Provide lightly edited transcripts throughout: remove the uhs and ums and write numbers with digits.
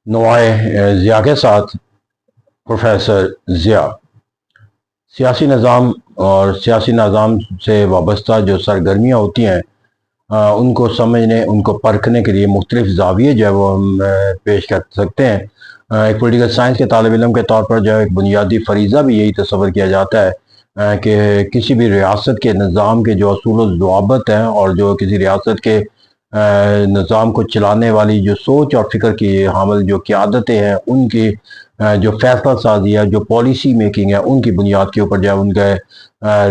نوائے ضیاء کے ساتھ پروفیسر ضیاء سیاسی نظام اور سیاسی نظام سے وابستہ جو سرگرمیاں ہوتی ہیں ان کو سمجھنے، ان کو پرکھنے کے لیے مختلف زاویے جو ہے وہ ہم پیش کر سکتے ہیں۔ ایک پولیٹیکل سائنس کے طالب علم کے طور پر جو ایک بنیادی فریضہ بھی یہی تصور کیا جاتا ہے کہ کسی بھی ریاست کے نظام کے جو اصول و ضوابط ہیں اور جو کسی ریاست کے نظام کو چلانے والی جو سوچ اور فکر کی حامل جو قیادتیں ہیں، ان کی جو فیصلہ سازی ہے، جو پالیسی میکنگ ہے، ان کی بنیاد کے اوپر جو ہے ان کے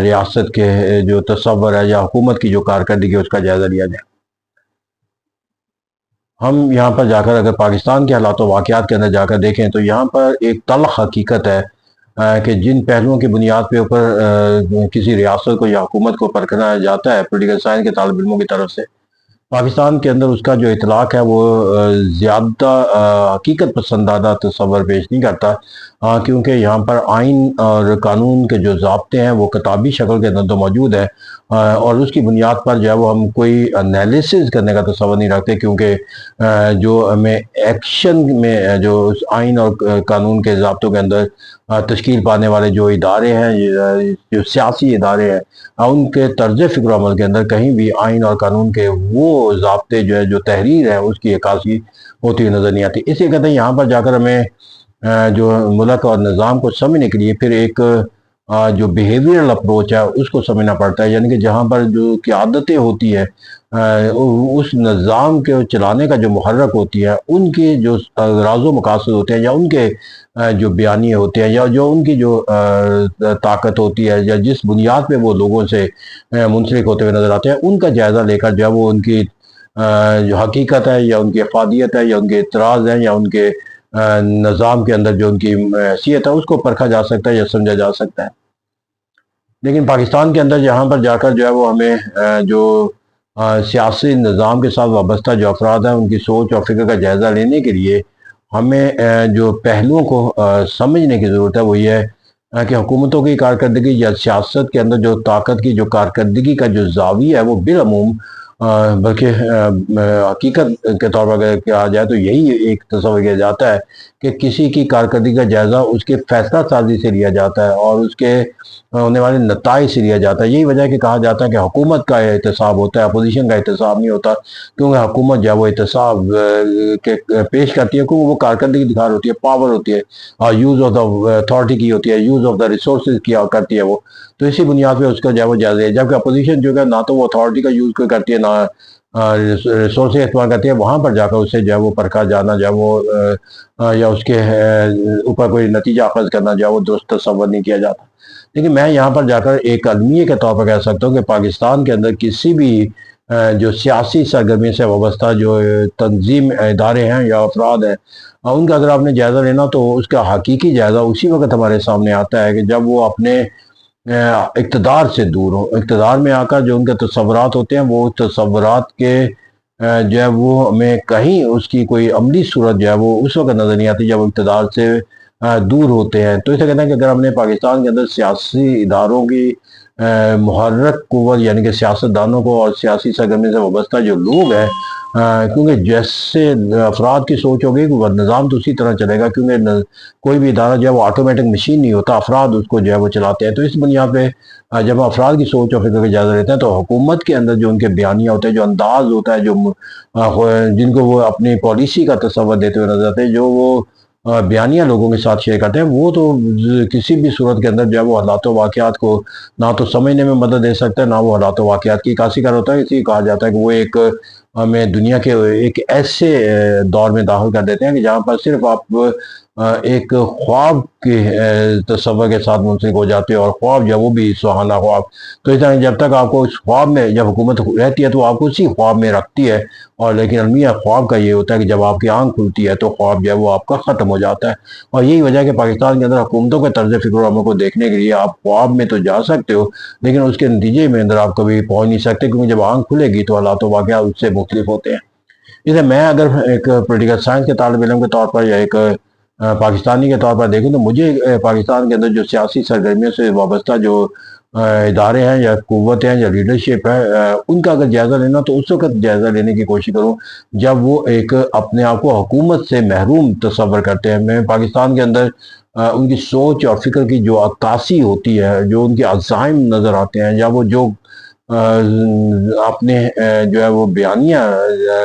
ریاست کے جو تصور ہے یا حکومت کی جو کارکردگی ہے اس کا جائزہ لیا جائے۔ ہم یہاں پر جا کر اگر پاکستان کے حالات و واقعات کے اندر جا کر دیکھیں تو یہاں پر ایک تلخ حقیقت ہے کہ جن پہلوؤں کی بنیاد پہ اوپر کسی ریاست کو یا حکومت کو پرکھنا جاتا ہے پولیٹیکل سائنس کے طالب علموں کی طرف سے، پاکستان کے اندر اس کا جو اطلاق ہے وہ زیادہ حقیقت پسندانہ تصور پیش نہیں کرتا، کیونکہ یہاں پر آئین اور قانون کے جو ضابطے ہیں وہ کتابی شکل کے اندر تو موجود ہے، اور اس کی بنیاد پر جو ہے وہ ہم کوئی انالیسز کرنے کا تصور نہیں رکھتے، کیونکہ جو ہمیں ایکشن میں جو اس آئین اور قانون کے ضابطوں کے اندر تشکیل پانے والے جو ادارے ہیں، جو سیاسی ادارے ہیں، ان کے طرز فکر و عمل کے اندر کہیں بھی آئین اور قانون کے وہ ضابطے جو ہے جو تحریر ہے اس کی عکاسی ہوتی ہوئی نظر نہیں آتی۔ اسی کہتے ہیں یہاں پر جا کر ہمیں جو ملک اور نظام کو سمجھنے کے لیے پھر ایک جو بیہیویئرل اپروچ ہے اس کو سمجھنا پڑتا ہے، یعنی کہ جہاں پر جو قیادتیں ہوتی ہیں اس نظام کے چلانے کا جو محرک ہوتی ہے، ان کے جو راز و مقاصد ہوتے ہیں یا ان کے جو بیانیے ہوتے ہیں یا جو ان کی جو طاقت ہوتی ہے یا جس بنیاد پہ وہ لوگوں سے منسلک ہوتے ہوئے نظر آتے ہیں، ان کا جائزہ لے کر جو ہے وہ ان کی جو حقیقت ہے یا ان کی افادیت ہے یا ان کے اعتراض ہیں یا ان کے نظام کے اندر جو ان کی حیثیت ہے اس کو پرکھا جا سکتا ہے یا سمجھا جا سکتا ہے۔ لیکن پاکستان کے اندر یہاں پر جا کر جو ہے وہ ہمیں جو سیاسی نظام کے ساتھ وابستہ جو افراد ہیں ان کی سوچ اور فکر کا جائزہ لینے کے لیے ہمیں جو پہلوؤں کو سمجھنے کی ضرورت ہے وہ یہ ہے کہ حکومتوں کی کارکردگی یا سیاست کے اندر جو طاقت کی جو کارکردگی کا جو زاویہ ہے وہ بالعموم بلکہ حقیقت کے طور پر اگر کہا جائے تو یہی ایک تصور کیا جاتا ہے کہ کسی کی کارکردگی کا جائزہ اس کے فیصلہ سازی سے لیا جاتا ہے اور اس کے ہونے والے نتائج سے لیا جاتا ہے۔ یہی وجہ ہے کہ کہا جاتا ہے کہ حکومت کا احتساب ہوتا ہے، اپوزیشن کا احتساب نہیں ہوتا، کیونکہ حکومت جو ہے وہ احتساب پیش کرتی ہے کیونکہ وہ کارکردگی دکھا رہی ہوتی ہے، پاور ہوتی ہے، یوز آف دا اتھارٹی کی ہوتی ہے، یوز آف دا ریسورسز کیا کرتی ہے وہ، تو اسی بنیاد پہ اس کا جو ہے وہ جائزہ ہے۔ جبکہ اپوزیشن جو ہے نہ تو وہ اتھارٹی کا یوز کرتی ہے نہ ریسورسز استعمال کرتی ہے، وہاں پر جا کر اسے جو ہے وہ پرکھا جانا جو ہے وہ یا اس کے اوپر کوئی نتیجہ اخذ کرنا جو ہے وہ درست تصور نہیں کیا جاتا۔ لیکن میں یہاں پر جا کر ایک المیہ کے طور پر کہہ سکتا ہوں کہ پاکستان کے اندر کسی بھی جو سیاسی سرگرمی سے وابستہ جو تنظیم ادارے ہیں یا افراد ہیں، ان کا اگر آپ نے جائزہ لینا تو اس کا حقیقی جائزہ اسی وقت ہمارے سامنے آتا ہے کہ جب وہ اپنے اقتدار سے دور ہو، اقتدار میں آ کر جو ان کے تصورات ہوتے ہیں وہ تصورات کے جو ہے وہ ہمیں کہیں اس کی کوئی عملی صورت جو ہے وہ اس وقت نظر نہیں آتی جب اقتدار سے دور ہوتے ہیں۔ تو اسے کہتے ہیں کہ اگر ہم نے پاکستان کے اندر سیاسی اداروں کی محرک قوت یعنی کہ سیاستدانوں کو اور سیاسی سرگرمی سے وابستہ جو لوگ ہیں، کیونکہ جیسے افراد کی سوچ ہوگی وہ نظام تو اسی طرح چلے گا، کیونکہ کوئی بھی ادارہ جو ہے وہ آٹومیٹک مشین نہیں ہوتا، افراد اس کو جو ہے وہ چلاتے ہیں۔ تو اس بنیاد پہ جب افراد کی سوچ اور فکر کا جائزہ لیتے ہیں تو حکومت کے اندر جو ان کے بیانیہ ہوتے ہیں، جو انداز ہوتا ہے، جو جن کو وہ اپنی پالیسی کا تصور دیتے ہوئے نظر آتے ہیں، جو وہ بیانیہ لوگوں کے ساتھ شیئر کرتے ہیں، وہ تو کسی بھی صورت کے اندر جو ہے وہ حالات و واقعات کو نہ تو سمجھنے میں مدد دے سکتا ہے، نہ وہ حالات و واقعات کی عکاسی کر ہوتا ہے۔ اسی کہا جاتا ہے کہ وہ ایک ہمیں دنیا کے ایک ایسے دور میں داخل کر دیتے ہیں کہ جہاں پر صرف آپ ایک خواب کے تصور کے ساتھ منسلک ہو جاتے ہیں، اور خواب جو وہ بھی سہانا خواب۔ تو اس طرح جب تک آپ کو اس خواب میں جب حکومت رہتی ہے تو آپ کو اسی خواب میں رکھتی ہے، اور لیکن المیہ خواب کا یہ ہوتا ہے کہ جب آپ کی آنکھ کھلتی ہے تو خواب جو ہے وہ آپ کا ختم ہو جاتا ہے۔ اور یہی وجہ ہے کہ پاکستان کے اندر حکومتوں کے طرز فکر و عمل کو دیکھنے کے لیے آپ خواب میں تو جا سکتے ہو، لیکن اس کے نتیجے میں اندر آپ کبھی پہنچ نہیں سکتے، کیونکہ جب آنکھ کھلے گی تو حالات و واقعات اس سے مختلف ہوتے ہیں۔ اسے میں اگر ایک پولیٹیکل سائنس کے طالب علم کے طور پر یا ایک پاکستانی کے طور پر دیکھیں تو مجھے پاکستان کے اندر جو سیاسی سرگرمیوں سے وابستہ جو ادارے ہیں یا قوت ہیں یا لیڈرشپ ہے، ان کا اگر جائزہ لینا تو اس وقت جائزہ لینے کی کوشش کروں جب وہ ایک اپنے آپ کو حکومت سے محروم تصور کرتے ہیں۔ میں پاکستان کے اندر ان کی سوچ اور فکر کی جو عکاسی ہوتی ہے، جو ان کے عزائم نظر آتے ہیں، یا وہ جو اپنے جو ہے وہ بیانیہ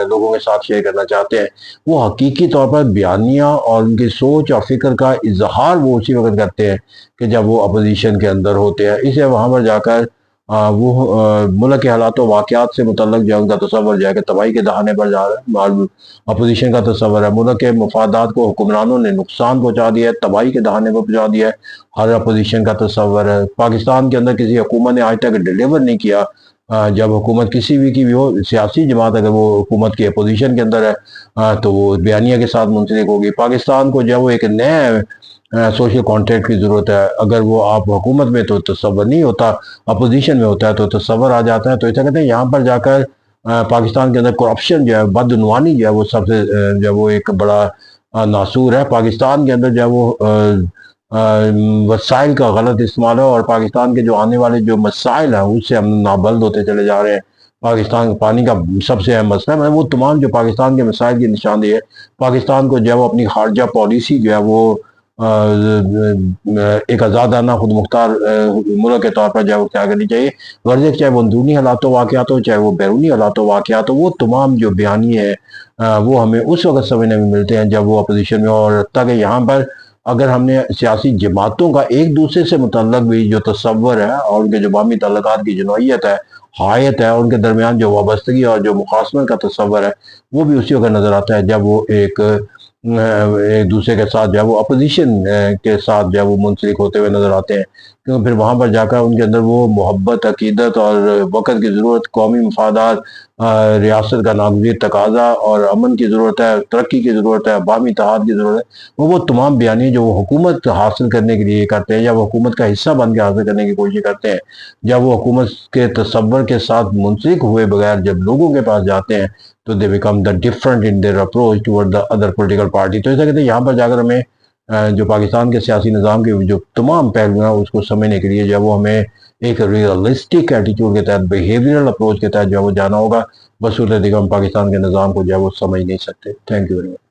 لوگوں کے ساتھ شیئر کرنا چاہتے ہیں، وہ حقیقی طور پر بیانیہ اور ان کی سوچ اور فکر کا اظہار وہ اسی وقت کرتے ہیں کہ جب وہ اپوزیشن کے اندر ہوتے ہیں۔ اسے وہاں پر جا کر وہ ملک کے حالات و واقعات سے متعلق جو ہے ان کا تصور جو ہے کہ تباہی کے دہانے پر جا رہا ہے۔ اپوزیشن کا تصور ہے ملک کے مفادات کو حکمرانوں نے نقصان پہنچا دیا ہے، تباہی کے دہانے پر پہنچا دیا ہے، ہر اپوزیشن کا تصور ہے۔ پاکستان کے اندر کسی حکومت نے آج تک ڈیلیور نہیں کیا۔ جب حکومت کسی بھی کی بھی ہو، سیاسی جماعت اگر وہ حکومت کی اپوزیشن کے اندر ہے تو وہ بیانیہ کے ساتھ منسلک ہوگی۔ پاکستان کو جو ہے وہ ایک نئے سوشل کانٹریکٹ کی ضرورت ہے۔ اگر وہ آپ حکومت میں تو تصور نہیں ہوتا، اپوزیشن میں ہوتا ہے تو تصور آ جاتا ہے۔ تو ایسا کہتے ہیں یہاں پر جا کر پاکستان کے اندر کرپشن جو ہے، بدعنوانی جو ہے وہ سب سے جو ہے وہ ایک بڑا ناسور ہے۔ پاکستان کے اندر جو ہے وہ وسائل کا غلط استعمال ہے، اور پاکستان کے جو آنے والے جو مسائل ہیں اس سے ہم نابلد ہوتے چلے جا رہے ہیں۔ پاکستان پانی کا سب سے اہم مسئلہ ہے، وہ تمام جو پاکستان کے مسائل کی نشاندہی ہے۔ پاکستان کو جو ہے وہ اپنی خارجہ پالیسی جو ہے وہ ایک آزادانہ خود مختار ملک کے طور پر جو ہے وہ کیا کرنی چاہیے، ورزش چاہے وہ اندرونی حالات و واقعات ہو، چاہے وہ بیرونی حالات و واقعات ہو، وہ تمام جو بیانی ہے وہ ہمیں اس وقت سمجھنے میں ملتے ہیں جب وہ اپوزیشن میں ہو۔ اور تاکہ یہاں پر اگر ہم نے سیاسی جماعتوں کا ایک دوسرے سے متعلق بھی جو تصور ہے اور ان کے جو باہمی تعلقات کی جو نوعیت ہے، حایت ہے، ان کے درمیان جو وابستگی اور جو مخاصمت کا تصور ہے، وہ بھی اسی وقت نظر آتا ہے جب وہ ایک دوسرے کے ساتھ جو ہے وہ اپوزیشن کے ساتھ جو ہے وہ منسلک ہوتے ہوئے نظر آتے ہیں، کیونکہ پھر وہاں پر جا کر ان کے اندر وہ محبت، عقیدت اور وقت کی ضرورت، قومی مفادات، ریاست کا ناگزیر تقاضا اور امن کی ضرورت ہے، ترقی کی ضرورت ہے، باہمی اتحاد کی ضرورت ہے، وہ تمام بیانیے جو وہ حکومت حاصل کرنے کے لیے کرتے ہیں یا وہ حکومت کا حصہ بن کے حاصل کرنے کی کوشش کرتے ہیں، جب وہ حکومت کے تصور کے ساتھ منسلک ہوئے بغیر جب لوگوں کے پاس جاتے ہیں تو they become the different in their approach toward the other political party۔ تو ایسا کہتے ہیں یہاں پر جا کر ہمیں جو پاکستان کے سیاسی نظام کے جو تمام پہلو ہیں اس کو سمجھنے کے لیے جو ہے وہ ہمیں ایک ریئلسٹک ایٹیٹیوڈ کے تحت، بیہیویئرل اپروچ کے تحت جو ہے وہ جانا ہوگا۔ بصورت دیگر ہم پاکستان کے نظام کو جو ہے وہ سمجھ نہیں سکتے۔ Thank you very much.